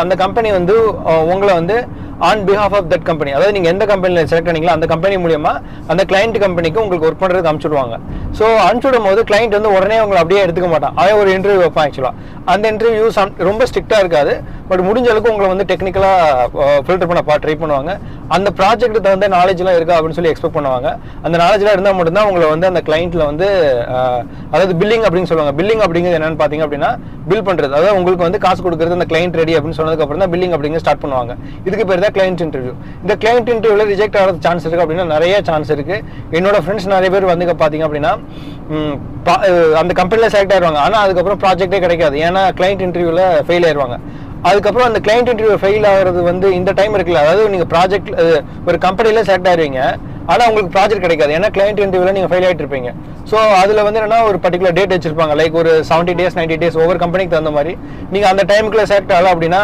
அந்த கம்பெனி வந்து உங்களை வந்து on behalf of that company, அதாவது நீங்கள் எந்த கம்பெனியில் செலக்ட் பண்ணீங்களோ அந்த கம்பெனி மூலியமா அந்த கிளைண்ட் கம்பெனிக்கு உங்களுக்கு ஒர்க் பண்ணுறதுக்கு அனுப்பிச்சுடுவாங்க. ஸோ அனுப்பிச்சுடும் போது கிளைண்ட் வந்து உடனே உங்களை அப்படியே எடுத்துக்க மாட்டான். அதே ஒரு இன்டர்வியூ வைப்பான். ஆக்சுவலாக அந்த இன்டர்வியூ ரொம்ப ஸ்ட்ரிக்டாக இருக்காது. பட் முடிஞ்ச அளவுக்கு உங்களை வந்து டெக்னிக்கலாக ஃபில்டர் பண்ண ட்ரை பண்ணுவாங்க. அந்த ப்ராஜெக்ட் தகுந்த நாலேஜ்லாம் இருக்கா அப்படின்னு சொல்லி எக்ஸ்பெக்ட் பண்ணுவாங்க. அந்த நாலேஜ்லாம் இருந்தால் மட்டும்தான் உங்களை வந்து அந்த கிளைண்ட்டில் வந்து அதாவது பில்லிங் அப்படின்னு சொல்லுவாங்க. பில்லிங் அப்படிங்கிறது என்னன்னு பார்த்தீங்க அப்படின்னா பில் பண்ணுறது, அதாவது உங்களுக்கு வந்து காசு கொடுக்குறது அந்த கிளைண்ட் ரெடி அப்படின்னு சொன்னதுக்கப்புறம் தான் பில்லிங் அப்படிங்கிற ஸ்டார்ட் பண்ணுவாங்க. இதுக்கு பேர் தான் கிளைண்ட் இன்டர்வியூ. இந்த கிளைண்ட் இன்டர்வியூல ரிஜெக்ட் ஆகிறது சான்ஸ் இருக்குது அப்படின்னா நிறைய சான்ஸ் இருக்குது. என்னோட ஃப்ரெண்ட்ஸ் நிறைய பேர் வந்து பார்த்தீங்க அப்படின்னா அந்த கம்பெனியில் செலக்ட் ஆயிடுவாங்க. ஆனால் அதுக்கப்புறம் ப்ராஜெக்டே கிடைக்காது. ஏன்னா கிளைண்ட் இன்டர்வியூவில் ஃபெயில் ஆயிடுவாங்க. அதுக்கப்புறம் அந்த கிளைண்ட் இன்டர்வியூ ஃபெயில் ஆகிறது வந்து இந்த டைம் இருக்குல்ல, அதாவது நீங்கள் ப்ராஜெக்ட் ஒரு கம்பெனியில் செலக்ட் ஆயிருவீங்க, ஆனால் உங்களுக்கு ப்ராஜெக்ட் கிடைக்காது. ஏன்னா கிளைண்ட் இன்டர்வியூவில் நீங்கள் ஃபெயில் ஆகிட்டு இருப்பீங்க. ஸோ அதில் வந்து என்னன்னா ஒரு பர்டிகுலர் டேட் வச்சிருப்பாங்க, லைக் ஒரு 70 days 90 days ஒவ்வொரு கம்பெனிக்கு தகுந்த மாதிரி. நீங்கள் அந்த டைமுக்குள்ள செலக்ட் ஆகல அப்படின்னா